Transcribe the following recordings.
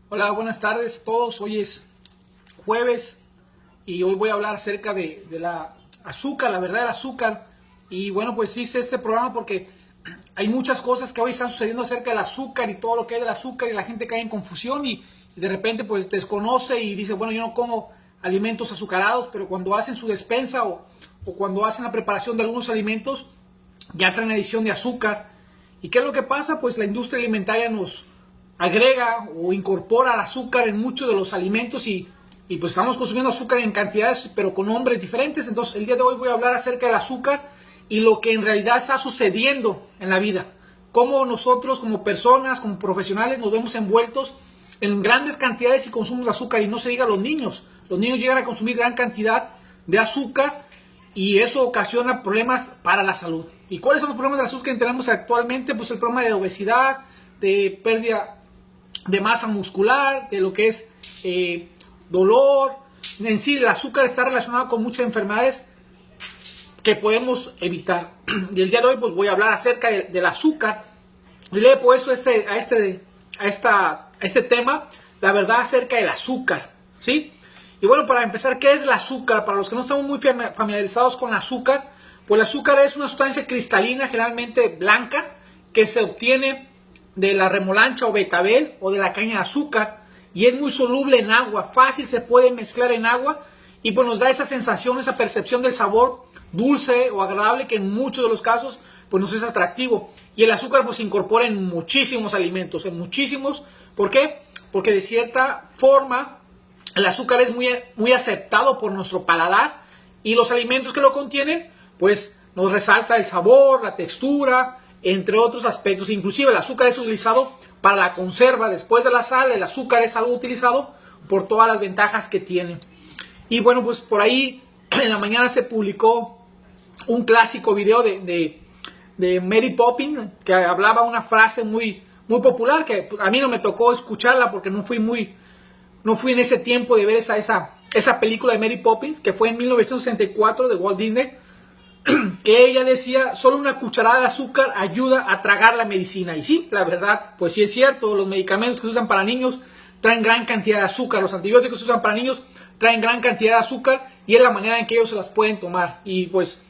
Hola, buenas tardes a todos. Hoy es jueves y hoy voy a hablar acerca de la azúcar, la verdad del azúcar. Y bueno, pues hice este programa porque hay muchas cosas que hoy están sucediendo acerca del azúcar y todo lo que hay del azúcar y la gente cae en confusión y de repente pues desconoce y dice, bueno, yo no como alimentos azucarados, pero cuando hacen su despensa o cuando hacen la preparación de algunos alimentos ya traen adición de azúcar. ¿Y qué es lo que pasa? Pues la industria alimentaria nos agrega o incorpora el azúcar en muchos de los alimentos y pues estamos consumiendo azúcar en cantidades pero con nombres diferentes. Entonces el día de hoy voy a hablar acerca del azúcar y lo que en realidad está sucediendo en la vida. Cómo nosotros como personas, como profesionales nos vemos envueltos en grandes cantidades y consumos de azúcar, y no se diga los niños. Los niños llegan a consumir gran cantidad de azúcar y eso ocasiona problemas para la salud. ¿Y cuáles son los problemas de la salud que tenemos actualmente? Pues el problema de obesidad, de pérdida de masa muscular, de lo que es dolor. En sí, el azúcar está relacionado con muchas enfermedades que podemos evitar. Y el día de hoy pues voy a hablar acerca del azúcar. Le he puesto a este tema, la verdad acerca del azúcar, ¿sí? Y bueno, para empezar, ¿qué es el azúcar? Para los que no estamos muy familiarizados con el azúcar, pues el azúcar es una sustancia cristalina, generalmente blanca, que se obtiene de la remolacha o betabel o de la caña de azúcar, y es muy soluble en agua, fácil se puede mezclar en agua, y pues nos da esa sensación, esa percepción del sabor dulce o agradable que en muchos de los casos pues nos es atractivo. Y el azúcar pues se incorpora en muchísimos alimentos, en muchísimos. ¿Por qué? Porque de cierta forma el azúcar es muy aceptado por nuestro paladar, y los alimentos que lo contienen pues nos resalta el sabor, la textura, entre otros aspectos. Inclusive el azúcar es utilizado para la conserva. Después de la sal, el azúcar es algo utilizado por todas las ventajas que tiene. Y bueno, pues por ahí en la mañana se publicó un clásico video de Mary Poppins, que hablaba una frase muy popular, que a mí no me tocó escucharla porque no fui en ese tiempo de ver esa película de Mary Poppins, que fue en 1964 de Walt Disney, que ella decía: solo una cucharada de azúcar ayuda a tragar la medicina. Y sí, la verdad, pues sí es cierto, los medicamentos que se usan para niños traen gran cantidad de azúcar, los antibióticos que se usan para niños traen gran cantidad de azúcar, y es la manera en que ellos se las pueden tomar. Y pues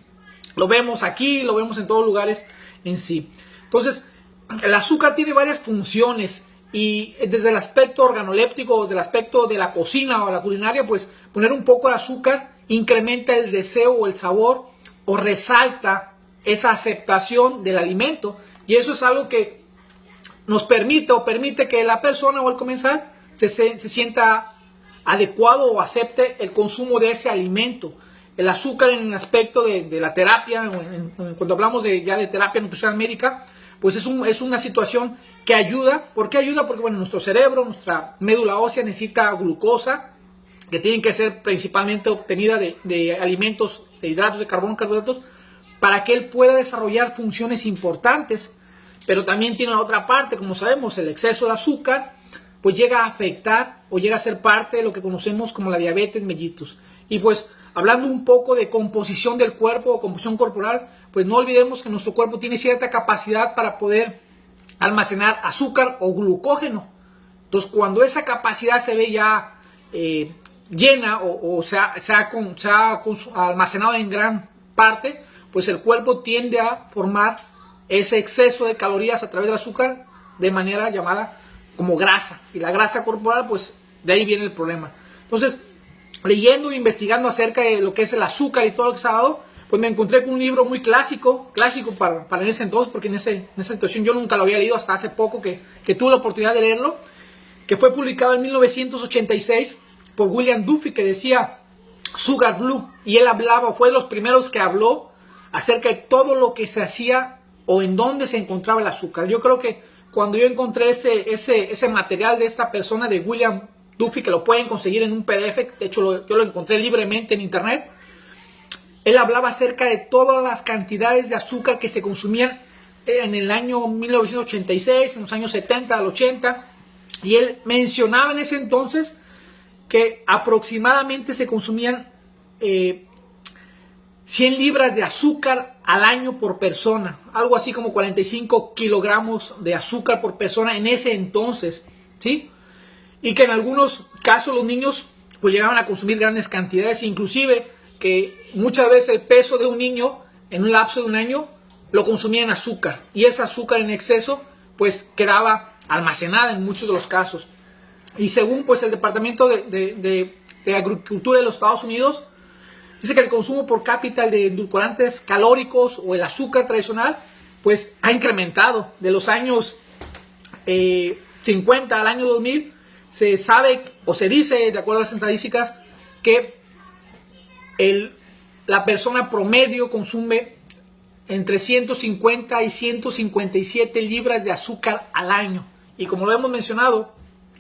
lo vemos aquí, lo vemos en todos lugares en sí. Entonces, el azúcar tiene varias funciones, y desde el aspecto organoléptico, desde el aspecto de la cocina o la culinaria, pues poner un poco de azúcar incrementa el deseo o el sabor, o resalta esa aceptación del alimento, y eso es algo que nos permite que la persona o el comensal se sienta adecuado o acepte el consumo de ese alimento. El azúcar en el aspecto de la terapia, cuando hablamos ya de terapia nutricional médica, pues es una situación que ayuda. ¿Por qué ayuda? Porque bueno, nuestro cerebro, nuestra médula ósea necesita glucosa, que tienen que ser principalmente obtenida de alimentos, de hidratos de carbono, carbohidratos, para que él pueda desarrollar funciones importantes. Pero también tiene la otra parte, como sabemos, el exceso de azúcar pues llega a afectar o llega a ser parte de lo que conocemos como la diabetes mellitus. Y pues hablando un poco de composición del cuerpo o composición corporal, pues no olvidemos que nuestro cuerpo tiene cierta capacidad para poder almacenar azúcar o glucógeno. Entonces, cuando esa capacidad se ve ya llena o se ha almacenado en gran parte, pues el cuerpo tiende a formar ese exceso de calorías a través del azúcar de manera llamada como grasa, y la grasa corporal, pues de ahí viene el problema. Entonces, leyendo e investigando acerca de lo que es el azúcar y todo lo que se ha dado, pues me encontré con un libro muy clásico para ese entonces, porque en esa situación yo nunca lo había leído hasta hace poco que tuve la oportunidad de leerlo, que fue publicado en 1986 por William Duffy, que decía Sugar Blue, y él fue de los primeros que habló acerca de todo lo que se hacía o en dónde se encontraba el azúcar. Yo creo que cuando yo encontré ese material de esta persona, de William Duffy, que lo pueden conseguir en un PDF, de hecho yo lo encontré libremente en internet, él hablaba acerca de todas las cantidades de azúcar que se consumían en el año 1986, en los años 70 al 80, y él mencionaba en ese entonces que aproximadamente se consumían 100 libras de azúcar al año por persona, algo así como 45 kilogramos de azúcar por persona en ese entonces, ¿sí? y que en algunos casos los niños pues llegaban a consumir grandes cantidades, inclusive que muchas veces el peso de un niño en un lapso de un año lo consumía en azúcar, y ese azúcar en exceso pues quedaba almacenada en muchos de los casos. Y según pues el Departamento de Agricultura de los Estados Unidos, dice que el consumo por cápita de edulcorantes calóricos o el azúcar tradicional pues ha incrementado de los años 50 al año 2000. Se sabe o se dice, de acuerdo a las estadísticas, que la persona promedio consume entre 150 y 157 libras de azúcar al año. Y como lo hemos mencionado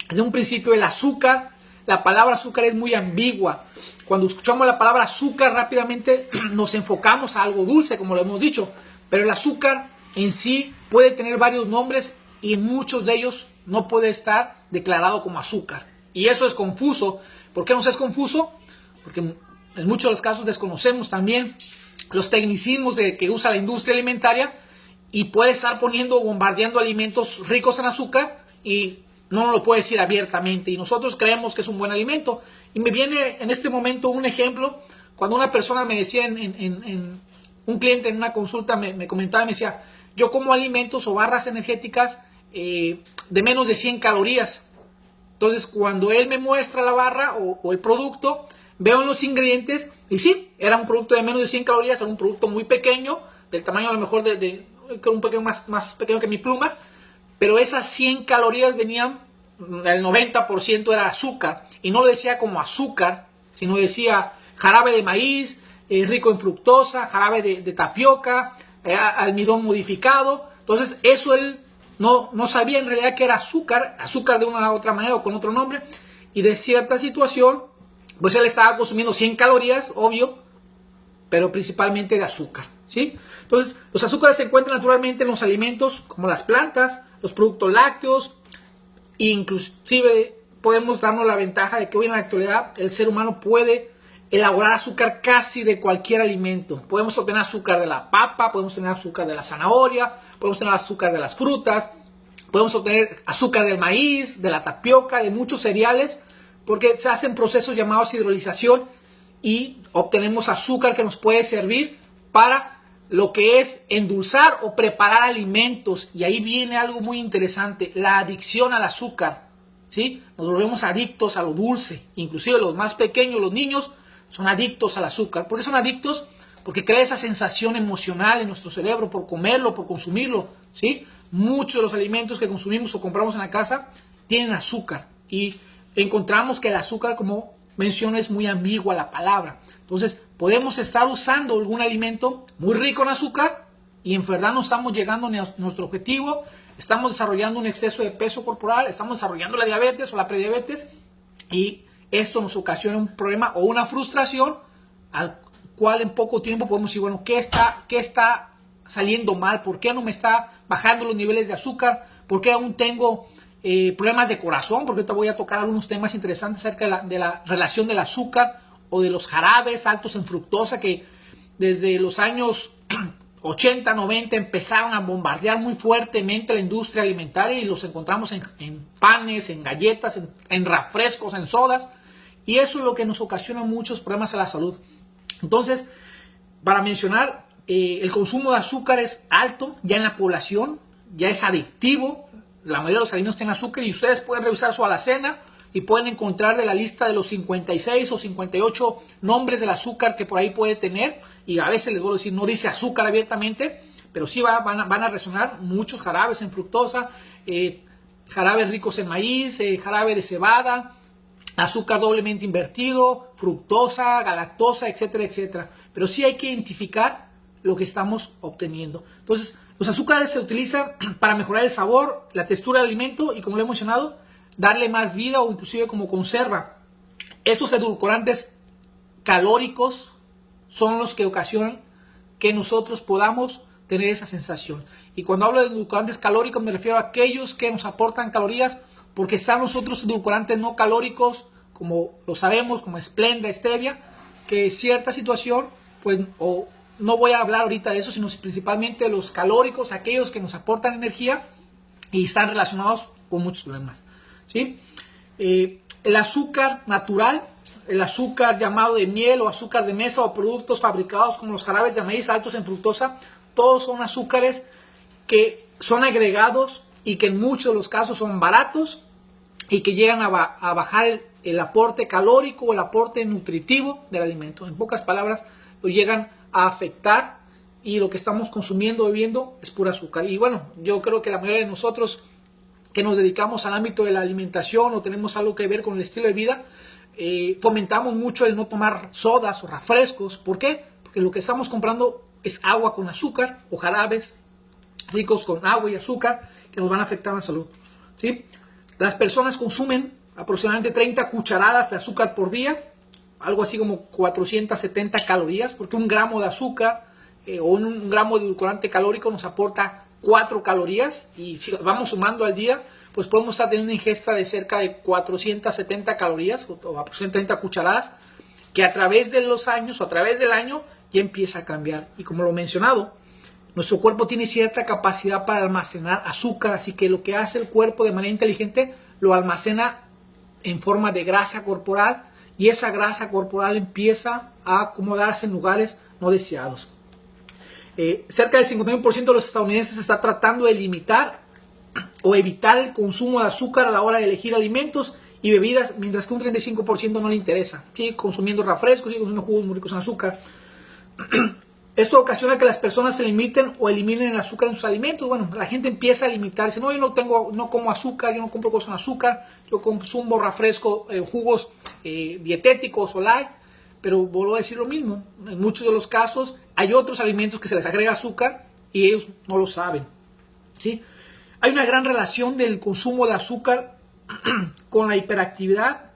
desde un principio, el azúcar, la palabra azúcar es muy ambigua. Cuando escuchamos la palabra azúcar rápidamente nos enfocamos a algo dulce, como lo hemos dicho, pero el azúcar en sí puede tener varios nombres y en muchos de ellos no puede estar declarado como azúcar. Y eso es confuso. ¿Por qué nos es confuso? Porque en muchos de los casos desconocemos también los tecnicismos que usa la industria alimentaria, y puede estar bombardeando alimentos ricos en azúcar y no lo puede decir abiertamente, y nosotros creemos que es un buen alimento. Y me viene en este momento un ejemplo, cuando una persona me decía, un cliente en una consulta me comentaba, me decía, yo como alimentos o barras energéticas de menos de 100 calorías. Entonces cuando él me muestra la barra o el producto, veo en los ingredientes y sí, era un producto de menos de 100 calorías, era un producto muy pequeño, del tamaño a lo mejor un poquito más pequeño que mi pluma, pero esas 100 calorías venían, el 90% era azúcar, y no lo decía como azúcar, sino decía jarabe de maíz, rico en fructosa, jarabe de tapioca, almidón modificado. Entonces eso él no sabía en realidad que era azúcar de una u otra manera o con otro nombre, y de cierta situación pues él estaba consumiendo 100 calorías, obvio, pero principalmente de azúcar, ¿sí? Entonces, los azúcares se encuentran naturalmente en los alimentos como las plantas, los productos lácteos, e inclusive podemos darnos la ventaja de que hoy en la actualidad el ser humano puede elaborar azúcar casi de cualquier alimento. Podemos obtener azúcar de la papa, podemos tener azúcar de la zanahoria, podemos tener azúcar de las frutas, podemos obtener azúcar del maíz, de la tapioca, de muchos cereales, porque se hacen procesos llamados hidrolización y obtenemos azúcar que nos puede servir para lo que es endulzar o preparar alimentos. Y ahí viene algo muy interesante, la adicción al azúcar, ¿sí? Nos volvemos adictos a lo dulce, inclusive los más pequeños, los niños, son adictos al azúcar. ¿Por qué son adictos? Porque crea esa sensación emocional en nuestro cerebro por comerlo, por consumirlo, ¿sí? Muchos de los alimentos que consumimos o compramos en la casa tienen azúcar, y encontramos que el azúcar, como menciono, es muy ambigua la palabra. Entonces podemos estar usando algún alimento muy rico en azúcar y en verdad no estamos llegando a nuestro objetivo, estamos desarrollando un exceso de peso corporal, estamos desarrollando la diabetes o la prediabetes, y esto nos ocasiona un problema o una frustración al cual en poco tiempo podemos decir, bueno, ¿qué está saliendo mal? ¿Por qué no me está bajando los niveles de azúcar? ¿Por qué aún tengo problemas de corazón? Porque ahorita voy a tocar algunos temas interesantes acerca de la relación del azúcar o de los jarabes altos en fructosa, que desde los años 80, 90 empezaron a bombardear muy fuertemente la industria alimentaria, y los encontramos en panes, en galletas, en refrescos, en sodas, y eso es lo que nos ocasiona muchos problemas a la salud. Entonces, para mencionar, el consumo de azúcar es alto ya en la población, ya es adictivo. La mayoría de los alimentos tienen azúcar, y ustedes pueden revisar su alacena y pueden encontrar de la lista de los 56 o 58 nombres del azúcar que por ahí puede tener. Y a veces les voy a decir, no dice azúcar abiertamente, pero sí van a resonar muchos jarabes en fructosa, jarabes ricos en maíz, jarabe de cebada, azúcar doblemente invertido, fructosa, galactosa, etcétera, etcétera. Pero sí hay que identificar lo que estamos obteniendo. Entonces, los azúcares se utilizan para mejorar el sabor, la textura del alimento y, como lo he mencionado, darle más vida o inclusive como conserva. Estos edulcorantes calóricos son los que ocasionan que nosotros podamos tener esa sensación. Y cuando hablo de edulcorantes calóricos me refiero a aquellos que nos aportan calorías, porque están los otros edulcorantes no calóricos, como lo sabemos, como Splenda, Stevia, que cierta situación, pues, o no voy a hablar ahorita de eso, sino principalmente los calóricos, aquellos que nos aportan energía y están relacionados con muchos problemas, ¿sí? El azúcar natural, el azúcar llamado de miel o azúcar de mesa o productos fabricados como los jarabes de maíz altos en fructosa, todos son azúcares que son agregados y que en muchos de los casos son baratos y que llegan a bajar el aporte calórico o el aporte nutritivo del alimento. En pocas palabras, lo llegan a afectar y lo que estamos consumiendo, bebiendo, es pura azúcar. Y bueno, yo creo que la mayoría de nosotros que nos dedicamos al ámbito de la alimentación o tenemos algo que ver con el estilo de vida, fomentamos mucho el no tomar sodas o refrescos. ¿Por qué? Porque lo que estamos comprando es agua con azúcar o jarabes ricos con agua y azúcar que nos van a afectar la salud, ¿sí? Las personas consumen aproximadamente 30 cucharadas de azúcar por día, algo así como 470 calorías, porque un gramo de azúcar o un gramo de edulcorante calórico nos aporta 4 calorías, y si vamos sumando al día, pues podemos estar teniendo una ingesta de cerca de 470 calorías o aproximadamente 30 cucharadas, que a través de los años o a través del año ya empieza a cambiar. Y como lo he mencionado, nuestro cuerpo tiene cierta capacidad para almacenar azúcar, así que lo que hace el cuerpo de manera inteligente lo almacena en forma de grasa corporal, y esa grasa corporal empieza a acomodarse en lugares no deseados. Cerca del 51% de los estadounidenses está tratando de limitar o evitar el consumo de azúcar a la hora de elegir alimentos y bebidas, mientras que un 35% no le interesa. Sigue consumiendo refrescos, sigue consumiendo jugos muy ricos en azúcar. Esto ocasiona que las personas se limiten o eliminen el azúcar en sus alimentos. Bueno, la gente empieza a limitarse. No, yo no como azúcar, yo no compro cosas con azúcar, yo consumo refresco, jugos dietéticos o light. Pero vuelvo a decir lo mismo, en muchos de los casos hay otros alimentos que se les agrega azúcar y ellos no lo saben, ¿sí? Hay una gran relación del consumo de azúcar con la hiperactividad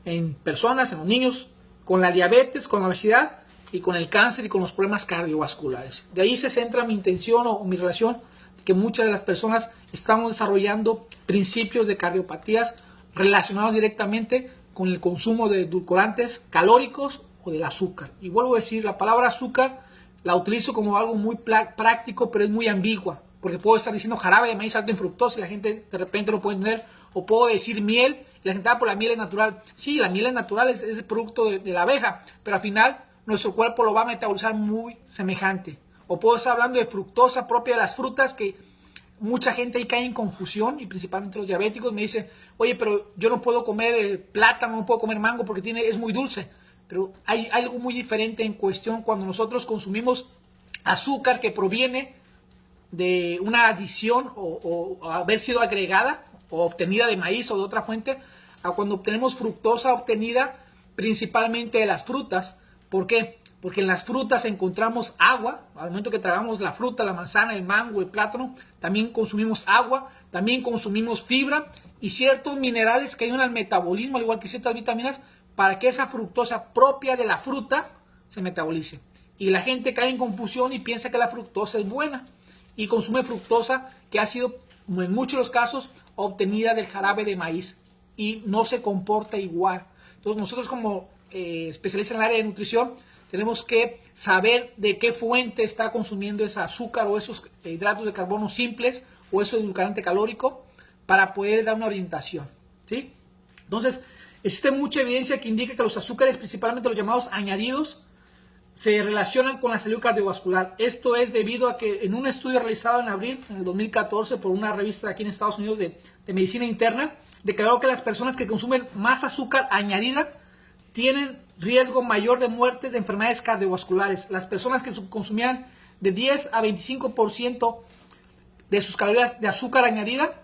en personas, en los niños, con la diabetes, con la obesidad y con el cáncer y con los problemas cardiovasculares. De ahí se centra mi intención o mi relación, que muchas de las personas estamos desarrollando principios de cardiopatías relacionados directamente con el consumo de edulcorantes calóricos o del azúcar. Y vuelvo a decir, la palabra azúcar la utilizo como algo muy práctico, pero es muy ambigua, porque puedo estar diciendo jarabe de maíz alto en fructosa y la gente de repente no puede entender, o puedo decir miel y la gente, por la miel es natural. Sí, la miel es natural, es el producto de la abeja, pero al final nuestro cuerpo lo va a metabolizar muy semejante. O puedo estar hablando de fructosa propia de las frutas, que mucha gente ahí cae en confusión, y principalmente los diabéticos me dicen, oye, pero yo no puedo comer plátano, no puedo comer mango porque es muy dulce. Pero hay algo muy diferente en cuestión cuando nosotros consumimos azúcar que proviene de una adición o haber sido agregada o obtenida de maíz o de otra fuente, a cuando obtenemos fructosa obtenida principalmente de las frutas. ¿Por qué? Porque en las frutas encontramos agua. Al momento que tragamos la fruta, la manzana, el mango, el plátano, también consumimos agua, también consumimos fibra y ciertos minerales que ayudan al metabolismo, al igual que ciertas vitaminas, para que esa fructosa propia de la fruta se metabolice. Y la gente cae en confusión y piensa que la fructosa es buena y consume fructosa que ha sido, en muchos de los casos, obtenida del jarabe de maíz y no se comporta igual. Entonces nosotros como especialistas en el área de nutrición tenemos que saber de qué fuente está consumiendo ese azúcar o esos hidratos de carbono simples o ese edulcorante calórico para poder dar una orientación, ¿sí? Entonces, existe mucha evidencia que indica que los azúcares, principalmente los llamados añadidos, se relacionan con la salud cardiovascular. Esto es debido a que en un estudio realizado en abril, en el 2014, por una revista aquí en Estados Unidos de medicina interna, declaró que las personas que consumen más azúcar añadida tienen riesgo mayor de muertes de enfermedades cardiovasculares. Las personas que consumían de 10 a 25% de sus calorías de azúcar añadida,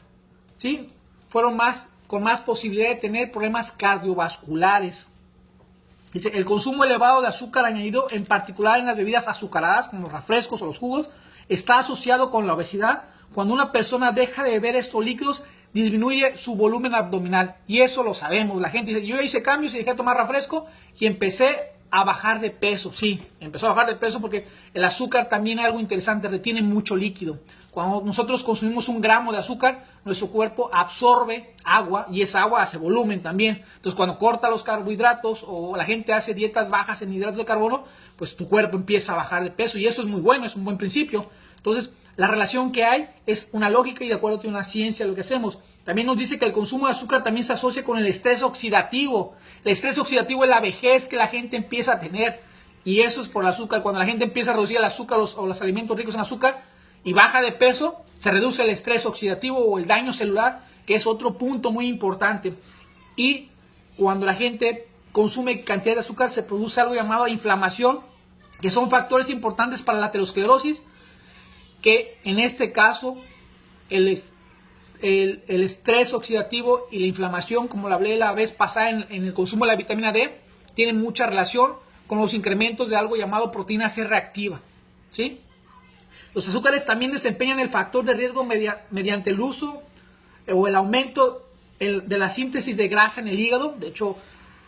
¿sí?, fueron con más posibilidad de tener problemas cardiovasculares. Dice, el consumo elevado de azúcar añadido, en particular en las bebidas azucaradas, como los refrescos o los jugos, está asociado con la obesidad. Cuando una persona deja de beber estos líquidos, disminuye su volumen abdominal. Y eso lo sabemos. La gente dice, yo hice cambios y dejé de tomar refresco y empecé a bajar de peso. Sí, empezó a bajar de peso porque el azúcar también es algo interesante, retiene mucho líquido. Cuando nosotros consumimos 1 gramo de azúcar, nuestro cuerpo absorbe agua y esa agua hace volumen también. Entonces, cuando corta los carbohidratos o la gente hace dietas bajas en hidratos de carbono, pues tu cuerpo empieza a bajar de peso y eso es muy bueno, es un buen principio. Entonces, la relación que hay es una lógica y de acuerdo a una ciencia lo que hacemos. También nos dice que el consumo de azúcar también se asocia con el estrés oxidativo. El estrés oxidativo es la vejez que la gente empieza a tener. Y eso es por el azúcar. Cuando la gente empieza a reducir el azúcar o los alimentos ricos en azúcar y baja de peso, se reduce el estrés oxidativo o el daño celular, que es otro punto muy importante. Y cuando la gente consume cantidad de azúcar, se produce algo llamado inflamación, que son factores importantes para la aterosclerosis, que en este caso el estrés oxidativo y la inflamación, como lo hablé la vez pasada en el consumo de la vitamina D, tienen mucha relación con los incrementos de algo llamado proteína C reactiva, ¿sí? Los azúcares también desempeñan el factor de riesgo mediante el uso o el aumento de la síntesis de grasa en el hígado. De hecho,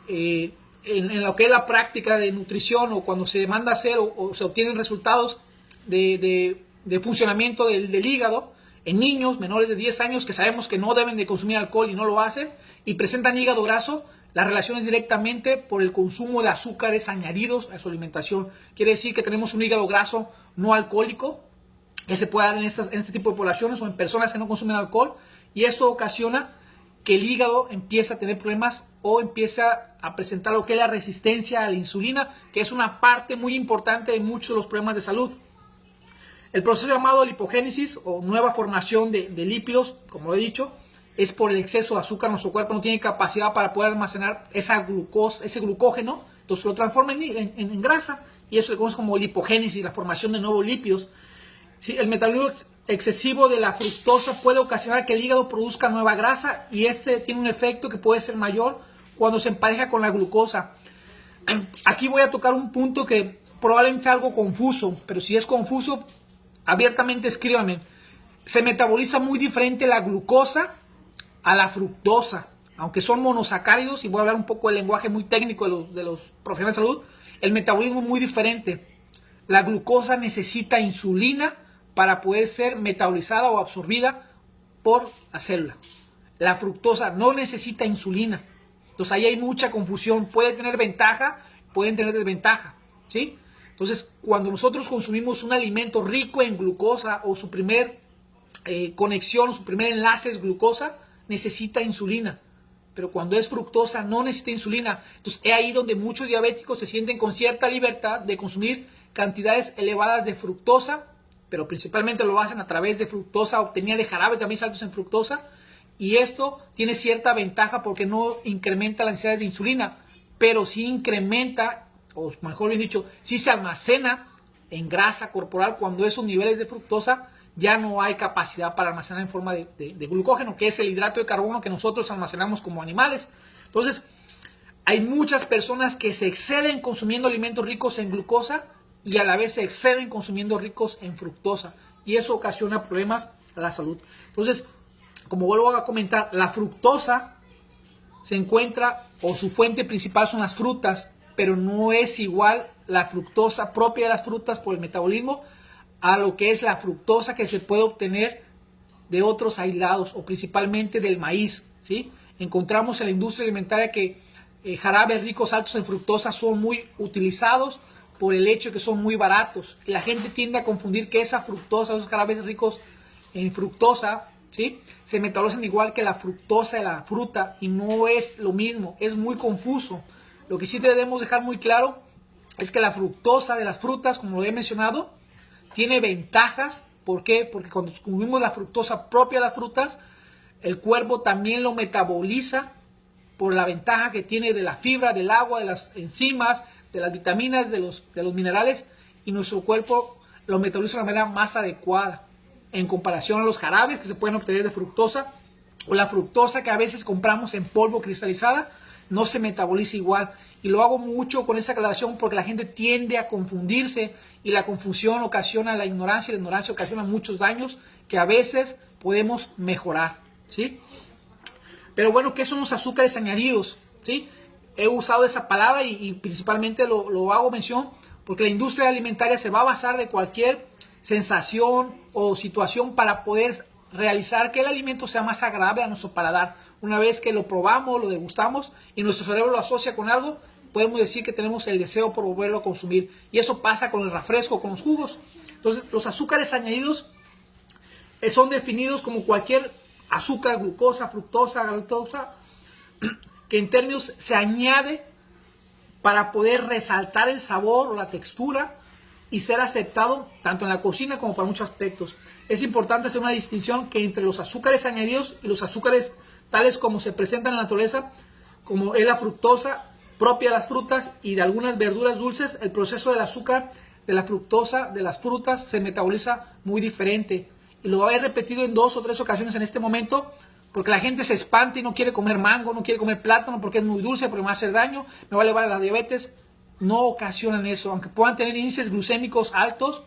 en lo que es la práctica de nutrición o cuando se manda a hacer o se obtienen resultados de funcionamiento del hígado en niños menores de 10 años que sabemos que no deben de consumir alcohol y no lo hacen y presentan hígado graso, la relación es directamente por el consumo de azúcares añadidos a su alimentación. Quiere decir que tenemos un hígado graso no alcohólico que se puede dar en este tipo de poblaciones o en personas que no consumen alcohol, y esto ocasiona que el hígado empiece a tener problemas o empieza a presentar lo que es la resistencia a la insulina, que es una parte muy importante de muchos de los problemas de salud. El proceso llamado lipogénesis o nueva formación de lípidos, como lo he dicho, es por el exceso de azúcar. Nuestro cuerpo no tiene capacidad para poder almacenar esa glucosa, ese glucógeno, entonces lo transforma en grasa, y eso se conoce como lipogénesis, la formación de nuevos lípidos. Sí, el metabolismo excesivo de la fructosa puede ocasionar que el hígado produzca nueva grasa, y este tiene un efecto que puede ser mayor cuando se empareja con la glucosa. Aquí voy a tocar un punto que probablemente sea algo confuso, pero si es confuso, abiertamente escríbame. Se metaboliza muy diferente la glucosa a la fructosa, aunque son monosacáridos, y voy a hablar un poco del lenguaje muy técnico de los profesionales de salud. El metabolismo es muy diferente. La glucosa necesita insulina para poder ser metabolizada o absorbida por la célula. La fructosa no necesita insulina. Entonces ahí hay mucha confusión. Puede tener ventaja, pueden tener desventaja, ¿sí? Entonces, cuando nosotros consumimos un alimento rico en glucosa o su primer conexión, su primer enlace es glucosa, necesita insulina. Pero cuando es fructosa no necesita insulina. Entonces es ahí donde muchos diabéticos se sienten con cierta libertad de consumir cantidades elevadas de fructosa, pero principalmente lo hacen a través de fructosa obtenida de jarabes de maíz altos en fructosa, y esto tiene cierta ventaja porque no incrementa la necesidad de insulina, pero sí incrementa, o mejor bien dicho, sí se almacena en grasa corporal cuando esos niveles de fructosa ya no hay capacidad para almacenar en forma de glucógeno, que es el hidrato de carbono que nosotros almacenamos como animales. Entonces, hay muchas personas que se exceden consumiendo alimentos ricos en glucosa y a la vez se exceden consumiendo ricos en fructosa, y eso ocasiona problemas a la salud. Entonces, como vuelvo a comentar, la fructosa se encuentra, o su fuente principal son las frutas, pero no es igual la fructosa propia de las frutas por el metabolismo a lo que es la fructosa que se puede obtener de otros aislados o principalmente del maíz, ¿sí? Encontramos en la industria alimentaria que jarabes ricos altos en fructosa son muy utilizados por el hecho de que son muy baratos. La gente tiende a confundir que esa fructosa, esos jarabes ricos en fructosa, ¿sí?, se metabolizan igual que la fructosa de la fruta, y no es lo mismo, es muy confuso. Lo que sí debemos dejar muy claro es que la fructosa de las frutas, como lo he mencionado, tiene ventajas. ¿Por qué? Porque cuando consumimos la fructosa propia de las frutas, el cuerpo también lo metaboliza por la ventaja que tiene de la fibra, del agua, de las enzimas, de las vitaminas, de los minerales, y nuestro cuerpo lo metaboliza de una manera más adecuada en comparación a los jarabes que se pueden obtener de fructosa, o la fructosa que a veces compramos en polvo cristalizada, no se metaboliza igual. Y lo hago mucho con esa aclaración porque la gente tiende a confundirse, y la confusión ocasiona la ignorancia, y la ignorancia ocasiona muchos daños que a veces podemos mejorar, ¿sí? Pero bueno, ¿qué son los azúcares añadidos? ¿Sí? He usado esa palabra y principalmente lo hago mención porque la industria alimentaria se va a basar de cualquier sensación o situación para poder realizar que el alimento sea más agradable a nuestro paladar. Una vez que lo probamos, lo degustamos y nuestro cerebro lo asocia con algo, podemos decir que tenemos el deseo por volverlo a consumir. Y eso pasa con el refresco, con los jugos. Entonces, los azúcares añadidos son definidos como cualquier azúcar, glucosa, fructosa, galactosa, que en términos se añade para poder resaltar el sabor o la textura y ser aceptado tanto en la cocina como para muchos aspectos. Es importante hacer una distinción que entre los azúcares añadidos y los azúcares tales como se presentan en la naturaleza, como es la fructosa propia de las frutas y de algunas verduras dulces, el proceso del azúcar, de la fructosa, de las frutas, se metaboliza muy diferente. Y lo he repetido en 2 o 3 ocasiones en este momento, porque la gente se espanta y no quiere comer mango, no quiere comer plátano porque es muy dulce, porque me va a hacer daño, me va a elevar la diabetes. No ocasionan eso, aunque puedan tener índices glucémicos altos,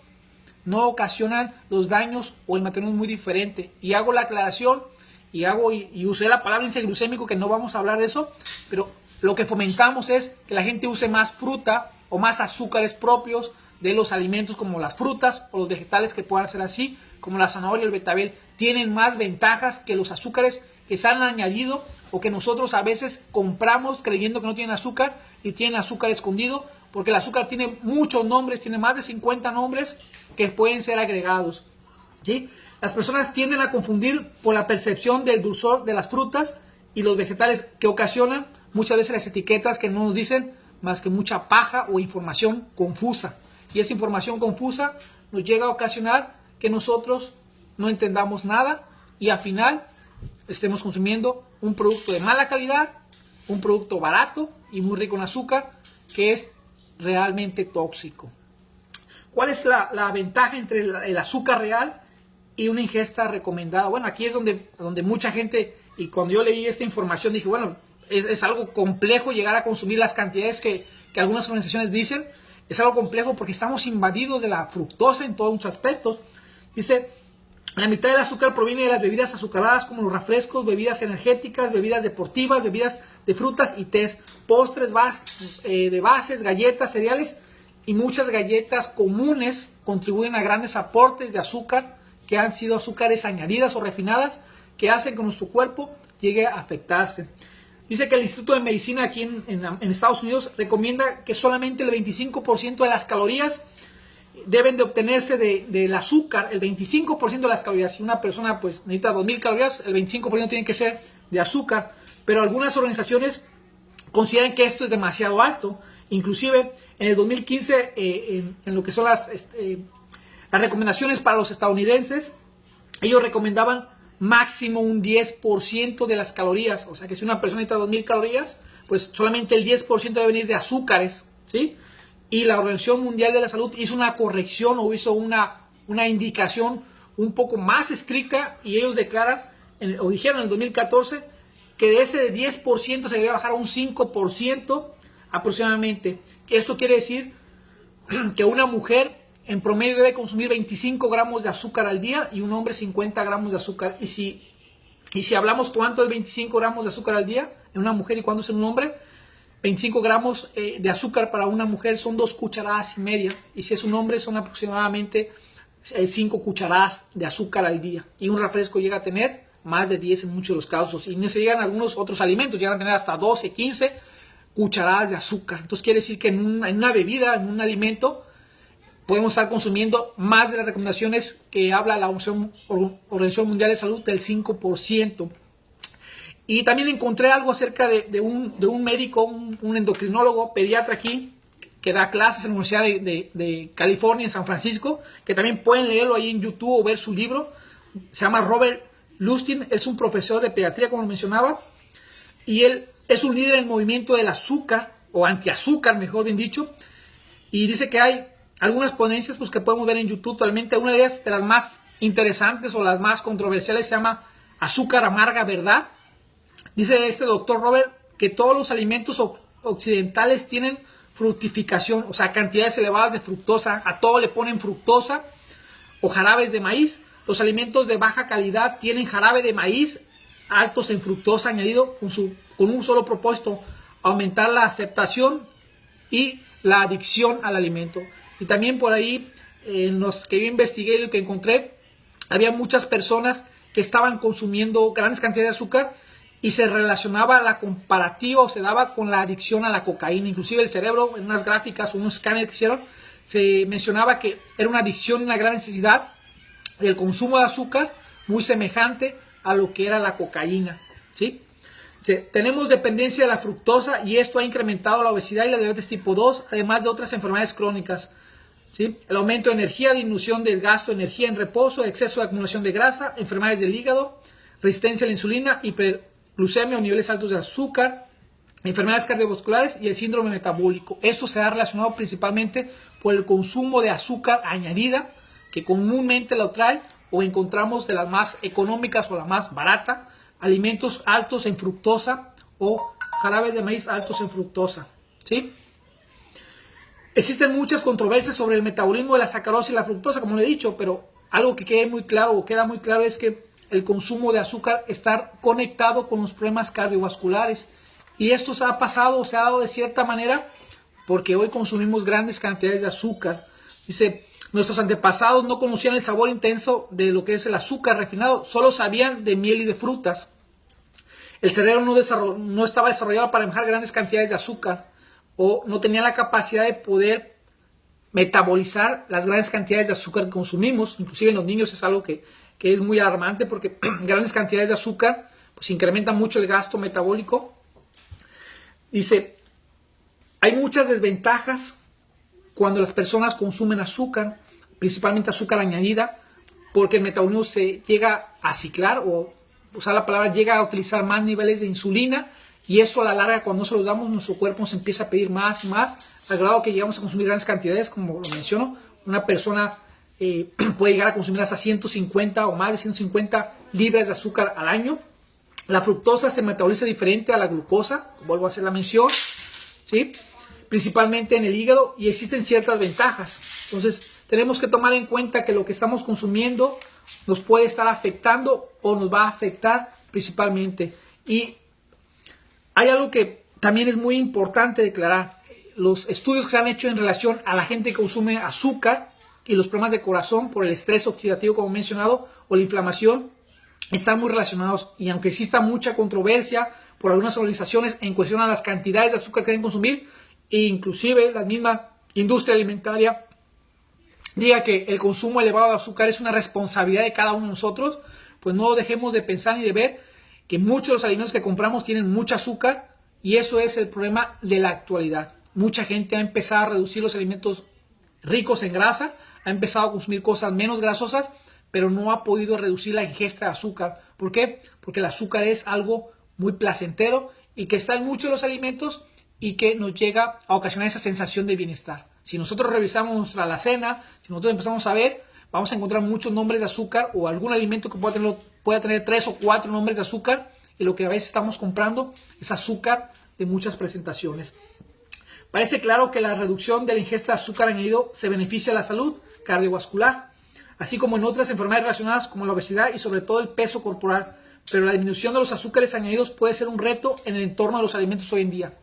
no ocasionan los daños o el material es muy diferente. Y hago la aclaración y usé la palabra índice glucémico, que no vamos a hablar de eso, pero lo que fomentamos es que la gente use más fruta o más azúcares propios de los alimentos, como las frutas o los vegetales que puedan ser así, como la zanahoria y el betabel. Tienen más ventajas que los azúcares que se han añadido o que nosotros a veces compramos creyendo que no tienen azúcar y tienen azúcar escondido, porque el azúcar tiene muchos nombres, tiene más de 50 nombres que pueden ser agregados, ¿sí? Las personas tienden a confundir por la percepción del dulzor de las frutas y los vegetales, que ocasionan muchas veces las etiquetas que no nos dicen más que mucha paja o información confusa. Y esa información confusa nos llega a ocasionar que nosotros no entendamos nada y al final estemos consumiendo un producto de mala calidad, un producto barato y muy rico en azúcar, que es realmente tóxico. ¿Cuál es la ventaja entre el azúcar real y una ingesta recomendada? Bueno, aquí es donde mucha gente, y cuando yo leí esta información dije, bueno, es algo complejo llegar a consumir las cantidades que algunas organizaciones dicen. Es algo complejo porque estamos invadidos de la fructosa en todos muchos aspectos. Dice, la mitad del azúcar proviene de las bebidas azucaradas, como los refrescos, bebidas energéticas, bebidas deportivas, bebidas de frutas y tés, postres de bases, galletas, cereales, y muchas galletas comunes contribuyen a grandes aportes de azúcar que han sido azúcares añadidas o refinadas, que hacen que nuestro cuerpo llegue a afectarse. Dice que el Instituto de Medicina aquí en Estados Unidos recomienda que solamente el 25% de las calorías deben de obtenerse del azúcar. El 25% de las calorías, si una persona pues necesita 2000 calorías, el 25% tiene que ser de azúcar. Pero algunas organizaciones consideran que esto es demasiado alto. Inclusive en el 2015, en lo que son las recomendaciones para los estadounidenses, ellos recomendaban máximo un 10% de las calorías. O sea que si una persona necesita 2000 calorías, pues solamente el 10% debe venir de azúcares, ¿sí? Y la Organización Mundial de la Salud hizo una corrección o hizo una indicación un poco más estricta, y ellos declaran, o dijeron en el 2014, que de ese 10% se debería bajar a un 5% aproximadamente. Esto quiere decir que una mujer en promedio debe consumir 25 gramos de azúcar al día y un hombre 50 gramos de azúcar. Y si hablamos cuánto es 25 gramos de azúcar al día en una mujer y cuánto es en un hombre, 25 gramos de azúcar para una mujer son 2 cucharadas y media. Y si es un hombre son aproximadamente 5 cucharadas de azúcar al día. Y un refresco llega a tener más de 10 en muchos de los casos. Y no se llegan algunos otros alimentos, llegan a tener hasta 12, 15 cucharadas de azúcar. Entonces quiere decir que en una bebida, en un alimento, podemos estar consumiendo más de las recomendaciones que habla la Organización Mundial de Salud, del 5%. Y también encontré algo acerca de un médico, un endocrinólogo, pediatra aquí, que da clases en la Universidad de California, en San Francisco, que también pueden leerlo ahí en YouTube o ver su libro. Se llama Robert Lustig, es un profesor de pediatría, como lo mencionaba, y él es un líder en el movimiento del azúcar, o antiazúcar, mejor bien dicho, y dice que hay algunas ponencias pues, que podemos ver en YouTube actualmente. Una de ellas, de las más interesantes o las más controversiales, se llama Azúcar Amarga Verdad. Dice este doctor Robert que todos los alimentos occidentales tienen fructificación, o sea, cantidades elevadas de fructosa. A todo le ponen fructosa o jarabes de maíz. Los alimentos de baja calidad tienen jarabe de maíz altos en fructosa añadido con un solo propósito: aumentar la aceptación y la adicción al alimento. Y también por ahí, en los que yo investigué y lo que encontré, había muchas personas que estaban consumiendo grandes cantidades de azúcar y se relacionaba la comparativa o se daba con la adicción a la cocaína. Inclusive el cerebro, en unas gráficas o unos escáneres que hicieron, se mencionaba que era una adicción, una gran necesidad del consumo de azúcar, muy semejante a lo que era la cocaína, ¿sí? Tenemos dependencia de la fructosa y esto ha incrementado la obesidad y la diabetes tipo 2, además de otras enfermedades crónicas, ¿sí? El aumento de energía, disminución del gasto de energía en reposo, exceso de acumulación de grasa, enfermedades del hígado, resistencia a la insulina, hiperglucemia o niveles altos de azúcar, enfermedades cardiovasculares y el síndrome metabólico. Esto se ha relacionado principalmente por el consumo de azúcar añadida, que comúnmente lo trae o encontramos de las más económicas o la más barata, alimentos altos en fructosa o jarabes de maíz altos en fructosa, ¿sí? Existen muchas controversias sobre el metabolismo de la sacarosa y la fructosa, como le he dicho, pero algo que queda muy claro es que el consumo de azúcar está conectado con los problemas cardiovasculares. Y esto se ha dado de cierta manera porque hoy consumimos grandes cantidades de azúcar. Dice, nuestros antepasados no conocían el sabor intenso de lo que es el azúcar refinado, solo sabían de miel y de frutas. El cerebro no estaba desarrollado para manejar grandes cantidades de azúcar o no tenía la capacidad de poder metabolizar las grandes cantidades de azúcar que consumimos. Inclusive en los niños es algo que es muy alarmante porque grandes cantidades de azúcar pues incrementan mucho el gasto metabólico. Dice, hay muchas desventajas cuando las personas consumen azúcar, principalmente azúcar añadida, porque el metabolismo se llega a ciclar o usar la palabra, llega a utilizar más niveles de insulina y esto a la larga cuando nos lo damos nuestro cuerpo nos empieza a pedir más y más, al grado que llegamos a consumir grandes cantidades, como lo menciono, una persona puede llegar a consumir hasta 150 o más de 150 libras de azúcar al año. La fructosa se metaboliza diferente a la glucosa, vuelvo a hacer la mención, ¿sí? Principalmente en el hígado y existen ciertas ventajas. Entonces tenemos que tomar en cuenta que lo que estamos consumiendo nos puede estar afectando o nos va a afectar principalmente. Y hay algo que también es muy importante declarar. Los estudios que se han hecho en relación a la gente que consume azúcar y los problemas de corazón por el estrés oxidativo, como he mencionado, o la inflamación, están muy relacionados. Y aunque exista mucha controversia por algunas organizaciones en cuestión a las cantidades de azúcar que deben consumir, e inclusive la misma industria alimentaria diga que el consumo elevado de azúcar es una responsabilidad de cada uno de nosotros, pues no dejemos de pensar ni de ver que muchos de los alimentos que compramos tienen mucho azúcar y eso es el problema de la actualidad. Mucha gente ha empezado a reducir los alimentos ricos en grasa, ha empezado a consumir cosas menos grasosas, pero no ha podido reducir la ingesta de azúcar. ¿Por qué? Porque el azúcar es algo muy placentero y que está en muchos de los alimentos y que nos llega a ocasionar esa sensación de bienestar. Si nosotros revisamos nuestra alacena, si nosotros empezamos a ver, vamos a encontrar muchos nombres de azúcar o algún alimento que pueda tener 3 o 4 nombres de azúcar y lo que a veces estamos comprando es azúcar de muchas presentaciones. Parece claro que la reducción de la ingesta de azúcar añadido se beneficia a la salud cardiovascular, así como en otras enfermedades relacionadas como la obesidad y sobre todo el peso corporal, pero la disminución de los azúcares añadidos puede ser un reto en el entorno de los alimentos hoy en día.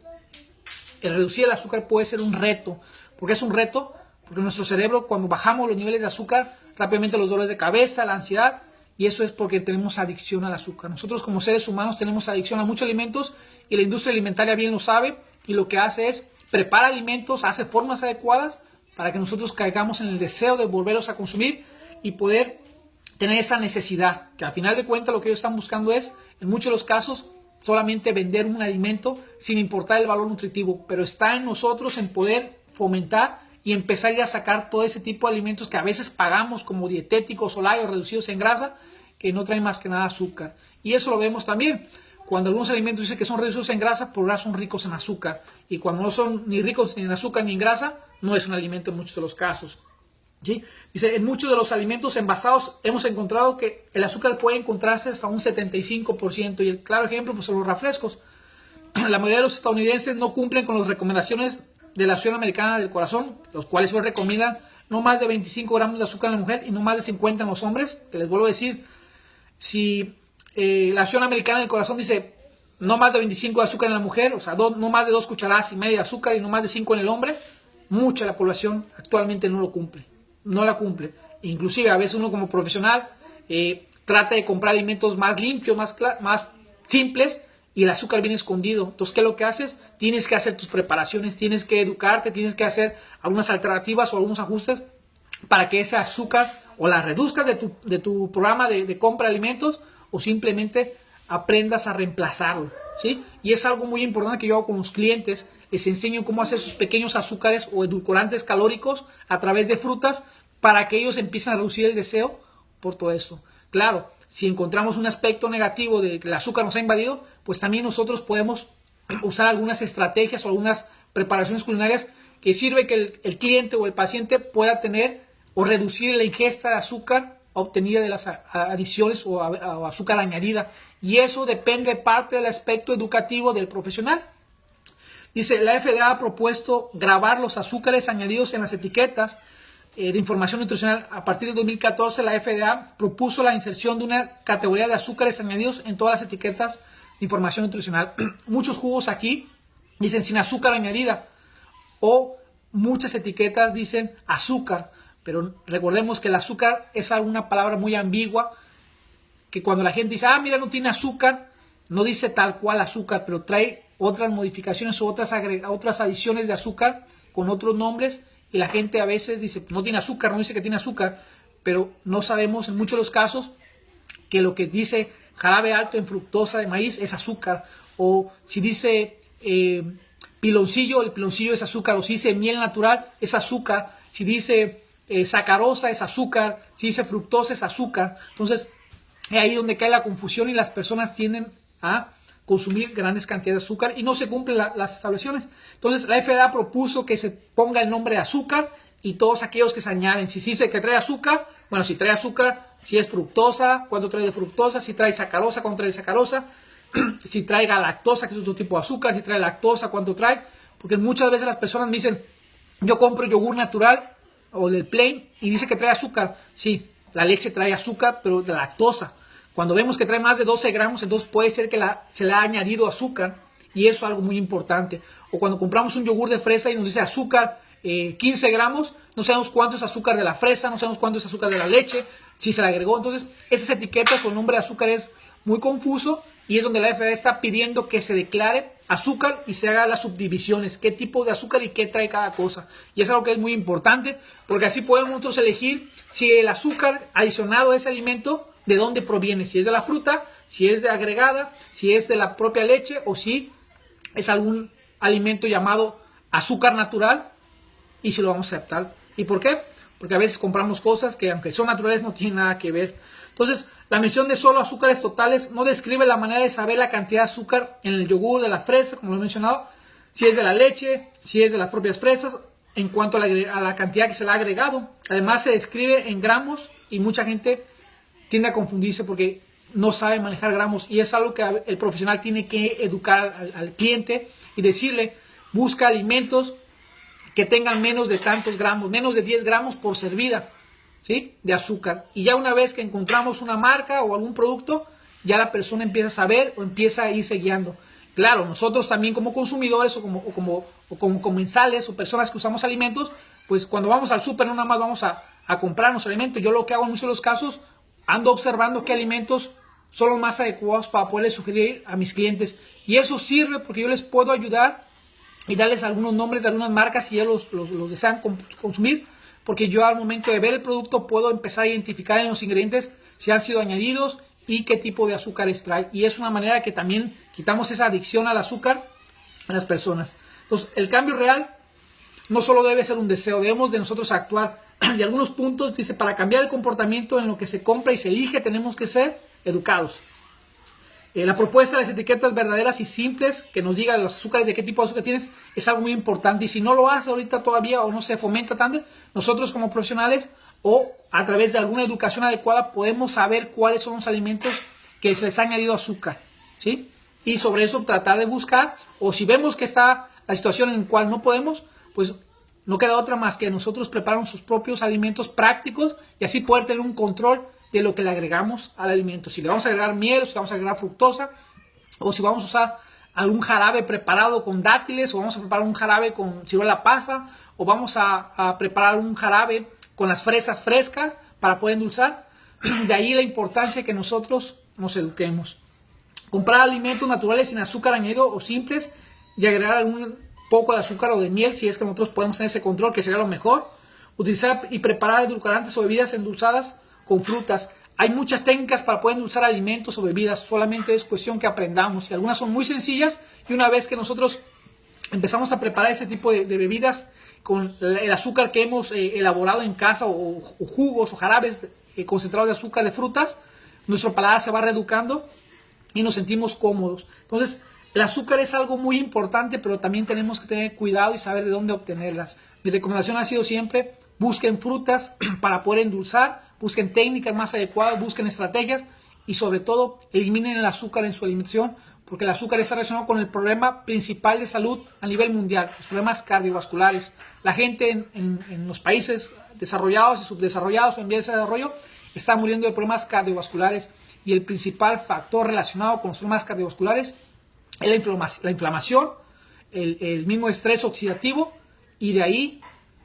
El reducir el azúcar puede ser un reto. ¿Por qué es un reto? Porque nuestro cerebro, cuando bajamos los niveles de azúcar, rápidamente los dolores de cabeza, la ansiedad, y eso es porque tenemos adicción al azúcar. Nosotros como seres humanos tenemos adicción a muchos alimentos y la industria alimentaria bien lo sabe y lo que hace es prepara alimentos, hace formas adecuadas para que nosotros caigamos en el deseo de volverlos a consumir y poder tener esa necesidad, que al final de cuentas lo que ellos están buscando es, en muchos de los casos, solamente vender un alimento sin importar el valor nutritivo, pero está en nosotros en poder fomentar y empezar a sacar todo ese tipo de alimentos que a veces pagamos como dietéticos o light o reducidos en grasa, que no traen más que nada azúcar. Y eso lo vemos también. Cuando algunos alimentos dicen que son reducidos en grasa, por ahora son ricos en azúcar. Y cuando no son ni ricos ni en azúcar ni en grasa, no es un alimento en muchos de los casos. ¿Sí? Dice, en muchos de los alimentos envasados hemos encontrado que el azúcar puede encontrarse hasta un 75%. Y el claro ejemplo pues, son los refrescos. La mayoría de los estadounidenses no cumplen con las recomendaciones de la Asociación Americana del Corazón, los cuales hoy recomiendan no más de 25 gramos de azúcar en la mujer y no más de 50 en los hombres. Que les vuelvo a decir, si la Asociación Americana del Corazón dice no más de 25 de azúcar en la mujer, o sea, no más de 2 cucharadas y media de azúcar y no más de 5 en el hombre, mucha de la población actualmente no lo cumple, no la cumple. Inclusive a veces uno como profesional trata de comprar alimentos más limpios, más simples, y el azúcar viene escondido. Entonces, ¿qué es lo que haces? Tienes que hacer tus preparaciones, tienes que educarte, tienes que hacer algunas alternativas o algunos ajustes para que ese azúcar o la reduzcas de tu programa de compra de alimentos o simplemente aprendas a reemplazarlo, ¿sí? Y es algo muy importante que yo hago con los clientes. Les enseño cómo hacer sus pequeños azúcares o edulcorantes calóricos a través de frutas para que ellos empiecen a reducir el deseo por todo esto. Claro, si encontramos un aspecto negativo de que el azúcar nos ha invadido, pues también nosotros podemos usar algunas estrategias o algunas preparaciones culinarias que sirve que el cliente o el paciente pueda tener o reducir la ingesta de azúcar obtenida de las adiciones o azúcar añadida. Y eso depende parte del aspecto educativo del profesional. Dice, la FDA ha propuesto grabar los azúcares añadidos en las etiquetas de información nutricional. A partir de 2014, la FDA propuso la inserción de una categoría de azúcares añadidos en todas las etiquetas de información nutricional. Muchos jugos aquí dicen sin azúcar añadida o muchas etiquetas dicen azúcar, pero recordemos que el azúcar es una palabra muy ambigua, que cuando la gente dice, mira, no tiene azúcar, no dice tal cual azúcar, pero trae otras modificaciones o otras adiciones de azúcar con otros nombres, y la gente a veces dice, no tiene azúcar, no dice que tiene azúcar, pero no sabemos en muchos de los casos que lo que dice jarabe alto en fructosa de maíz es azúcar, o si dice piloncillo, el piloncillo es azúcar, o si dice miel natural es azúcar, si dice sacarosa es azúcar, si dice fructosa es azúcar. Entonces es ahí donde cae la confusión y las personas tienden a consumir grandes cantidades de azúcar y no se cumplen las estableciciones. Entonces la FDA propuso que se ponga el nombre de azúcar y todos aquellos que se añaden. Si dice que trae azúcar, bueno, si trae azúcar, si es fructosa, cuánto trae de fructosa, si trae sacarosa, cuánto trae de sacarosa, si trae galactosa, que es otro tipo de azúcar, si trae lactosa, cuánto trae, porque muchas veces las personas me dicen, yo compro yogur natural o del plain y dice que trae azúcar. Sí, la leche trae azúcar, pero de lactosa. Cuando vemos que trae más de 12 gramos, entonces puede ser que se le ha añadido azúcar, y eso es algo muy importante. O cuando compramos un yogur de fresa y nos dice azúcar 15 gramos, no sabemos cuánto es azúcar de la fresa, no sabemos cuánto es azúcar de la leche, si se le agregó. Entonces, esas etiquetas o el nombre de azúcar es muy confuso, y es donde la FDA está pidiendo que se declare azúcar y se haga las subdivisiones, qué tipo de azúcar y qué trae cada cosa. Y es algo que es muy importante, porque así podemos nosotros elegir si el azúcar adicionado a ese alimento, de dónde proviene, si es de la fruta, si es de agregada, si es de la propia leche, o si es algún alimento llamado azúcar natural, y si lo vamos a aceptar. ¿Y por qué? Porque a veces compramos cosas que, aunque son naturales, no tienen nada que ver. Entonces, la mención de solo azúcares totales no describe la manera de saber la cantidad de azúcar en el yogur de las fresas, como lo he mencionado, si es de la leche, si es de las propias fresas, en cuanto a la cantidad que se le ha agregado. Además, se describe en gramos, y mucha gente tiende a confundirse porque no sabe manejar gramos, y es algo que el profesional tiene que educar al cliente y decirle, busca alimentos que tengan menos de tantos gramos, menos de 10 gramos por servida, ¿sí?, de azúcar. Y ya una vez que encontramos una marca o algún producto, ya la persona empieza a saber o empieza a irse guiando. Claro, nosotros también como consumidores o como comensales o personas que usamos alimentos, pues cuando vamos al súper no nada más vamos a comprarnos alimentos. Yo lo que hago en muchos de los casos, ando observando qué alimentos son los más adecuados para poderles sugerir a mis clientes. Y eso sirve porque yo les puedo ayudar y darles algunos nombres de algunas marcas si ellos los desean consumir. Porque yo al momento de ver el producto puedo empezar a identificar en los ingredientes si han sido añadidos y qué tipo de azúcares trae. Y es una manera que también quitamos esa adicción al azúcar en las personas. Entonces, el cambio real no solo debe ser un deseo, debemos de nosotros actuar. Y algunos puntos, dice, para cambiar el comportamiento en lo que se compra y se elige, tenemos que ser educados. La propuesta de las etiquetas verdaderas y simples, que nos diga los azúcares, de qué tipo de azúcar tienes, es algo muy importante. Y si no lo hace ahorita todavía o no se fomenta tanto, nosotros como profesionales o a través de alguna educación adecuada podemos saber cuáles son los alimentos que se les ha añadido azúcar, ¿sí? Y sobre eso tratar de buscar, o si vemos que está la situación en la cual no podemos, pues no queda otra más que nosotros preparar sus propios alimentos prácticos y así poder tener un control de lo que le agregamos al alimento. Si le vamos a agregar miel, o si le vamos a agregar fructosa, o si vamos a usar algún jarabe preparado con dátiles, o vamos a preparar un jarabe con ciruela pasa, o vamos a preparar un jarabe con las fresas frescas para poder endulzar. De ahí la importancia de que nosotros nos eduquemos. Comprar alimentos naturales sin azúcar añadido o simples y agregar algún poco de azúcar o de miel, si es que nosotros podemos tener ese control, que sería lo mejor. Utilizar y preparar edulcorantes o bebidas endulzadas con frutas. Hay muchas técnicas para poder endulzar alimentos o bebidas, solamente es cuestión que aprendamos. Y algunas son muy sencillas y una vez que nosotros empezamos a preparar ese tipo de bebidas con el azúcar que hemos elaborado en casa o jugos o jarabes concentrados de azúcar de frutas, nuestro paladar se va reeducando y nos sentimos cómodos. Entonces, el azúcar es algo muy importante, pero también tenemos que tener cuidado y saber de dónde obtenerlas. Mi recomendación ha sido siempre, busquen frutas para poder endulzar, busquen técnicas más adecuadas, busquen estrategias y sobre todo eliminen el azúcar en su alimentación, porque el azúcar está relacionado con el problema principal de salud a nivel mundial, los problemas cardiovasculares. La gente en los países desarrollados y subdesarrollados o en vías de desarrollo está muriendo de problemas cardiovasculares y el principal factor relacionado con los problemas cardiovasculares es la inflamación, el mismo estrés oxidativo y de ahí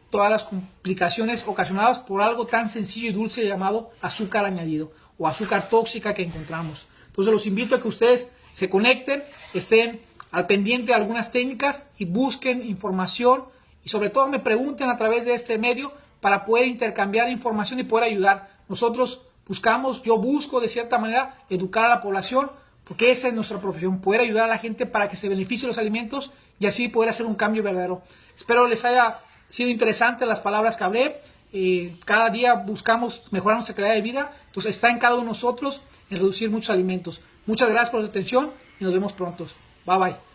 todas las complicaciones ocasionadas por algo tan sencillo y dulce llamado azúcar añadido o azúcar tóxica que encontramos. Entonces los invito a que ustedes se conecten, estén al pendiente de algunas técnicas y busquen información y sobre todo me pregunten a través de este medio para poder intercambiar información y poder ayudar. Nosotros yo busco de cierta manera educar a la población porque esa es nuestra profesión, poder ayudar a la gente para que se beneficie de los alimentos y así poder hacer un cambio verdadero. Espero les haya sido interesante las palabras que hablé. Cada día buscamos mejorar nuestra calidad de vida, entonces está en cada uno de nosotros en reducir muchos alimentos. Muchas gracias por su atención y nos vemos pronto. Bye bye.